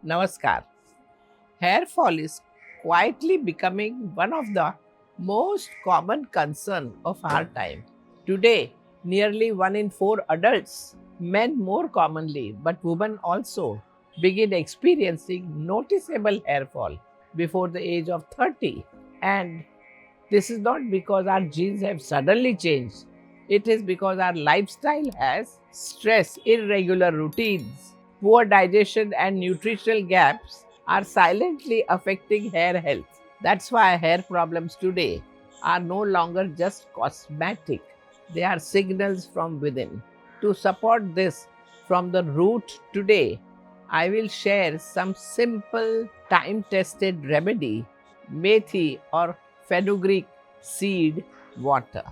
Namaskar. Hair fall is quietly becoming one of the most common concern of our time. Today, nearly 1 in 4 adults, men more commonly, but women also, begin experiencing noticeable hair fall before the age of 30. And this is not because our genes have suddenly changed. It is because our lifestyle has stress, irregular routines, poor digestion, and nutritional gaps are silently affecting hair health. That's why hair problems today are no longer just cosmetic, they are signals from within. To support this from the root today, I will share some simple time tested remedy, Methi or Fenugreek seed water,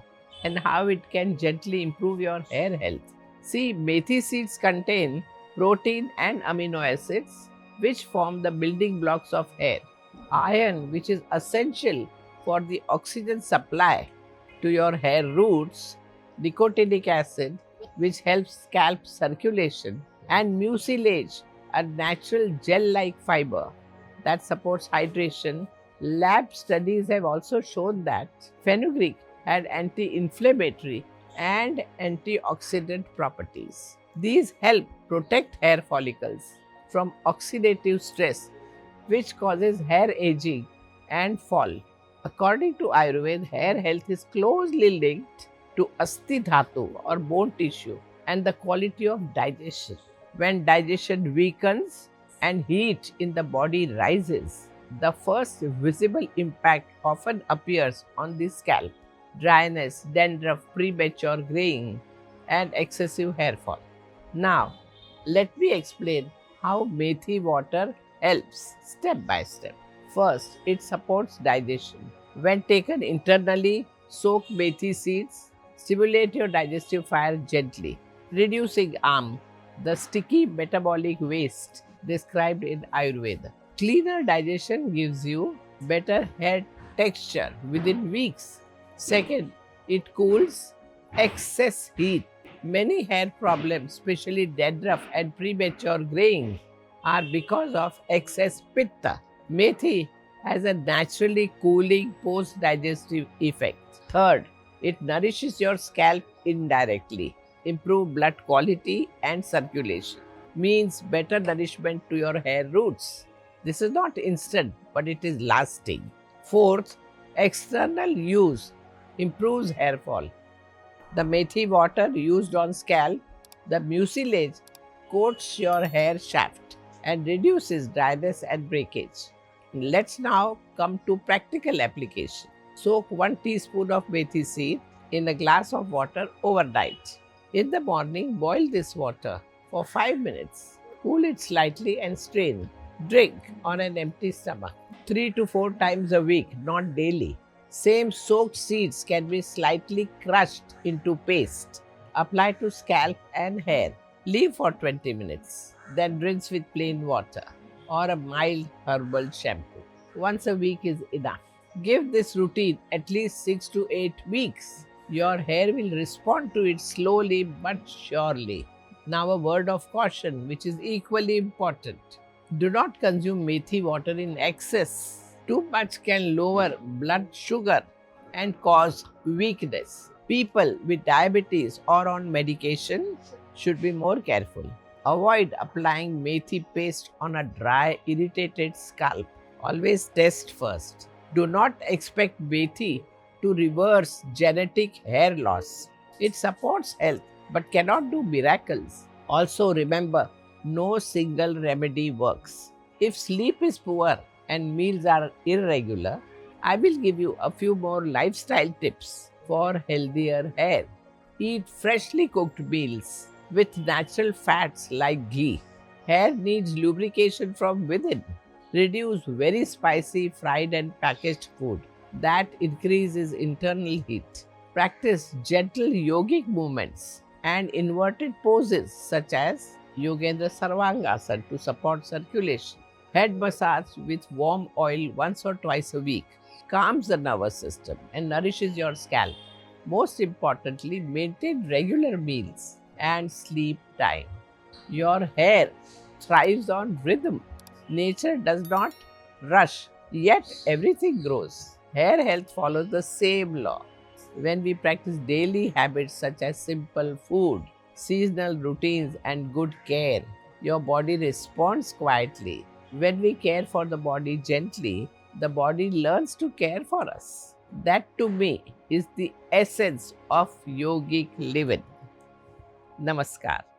and how it can gently improve your hair health. See, Methi seeds contain protein and amino acids which form the building blocks of hair. Iron, which is essential for the oxygen supply to your hair roots, nicotinic acid, which helps scalp circulation, and mucilage, a natural gel like fiber that supports hydration. Lab studies have also shown that fenugreek had anti inflammatory and antioxidant properties. These help protect hair follicles from oxidative stress, which causes hair aging and fall. According to Ayurveda, hair health is closely linked to Asthi Dhatu or bone tissue and the quality of digestion. When digestion weakens and heat in the body rises, the first visible impact often appears on the scalp: dryness, dandruff, premature graying, and excessive hair fall. Now, let me explain how Methi water helps step by step. First, it supports digestion. When taken internally, soak Methi seeds, stimulate your digestive fire gently, reducing the sticky metabolic waste described in Ayurveda. Cleaner digestion gives you better hair texture within weeks. Second, it cools excess heat. Many hair problems, especially dandruff and premature graying, are because of excess pitta. Methi has a naturally cooling post digestive effect. Third, it nourishes your scalp indirectly, improve blood quality and circulation, means better nourishment to your hair roots. This is not instant, but it is lasting. Fourth, external use improves hair fall. The methi water used on scalp, the mucilage coats your hair shaft and reduces dryness and breakage. Let's now come to practical application. Soak 1 teaspoon of methi seed in a glass of water overnight. In the morning, boil this water for 5 minutes. Cool it slightly and strain. Drink on an empty stomach 3 to 4 times a week, not daily. Same soaked seeds can be slightly crushed into paste. Apply to scalp and hair. Leave for 20 minutes. Then rinse with plain water or a mild herbal shampoo. Once a week is enough. Give this routine at least 6 to 8 weeks. Your hair will respond to it slowly but surely. Now, a word of caution, which is equally important. Do not consume methi water in excess. Too much can lower blood sugar and cause weakness. People with diabetes or on medication should be more careful. Avoid applying methi paste on a dry, irritated scalp. Always test first. Do not expect methi to reverse genetic hair loss. It supports health but cannot do miracles. Also, remember, no single remedy works. If sleep is poor and meals are irregular, I will give you a few more lifestyle tips for healthier hair. Eat freshly cooked meals with natural fats like ghee. Hair needs lubrication from within. Reduce very spicy fried and packaged food that increases internal heat. Practice gentle yogic movements and inverted poses such as Yogendra Sarvangasana to support circulation. Head massage with warm oil once or twice a week calms the nervous system and nourishes your scalp. Most importantly, maintain regular meals and sleep time. Your hair thrives on rhythm, Nature does not rush, yet everything grows. Hair health follows the same law. When we practice daily habits such as simple food, seasonal routines, and good care, your body responds quietly. When we care for the body gently, the body learns to care for us. That to me is the essence of yogic living. Namaskar.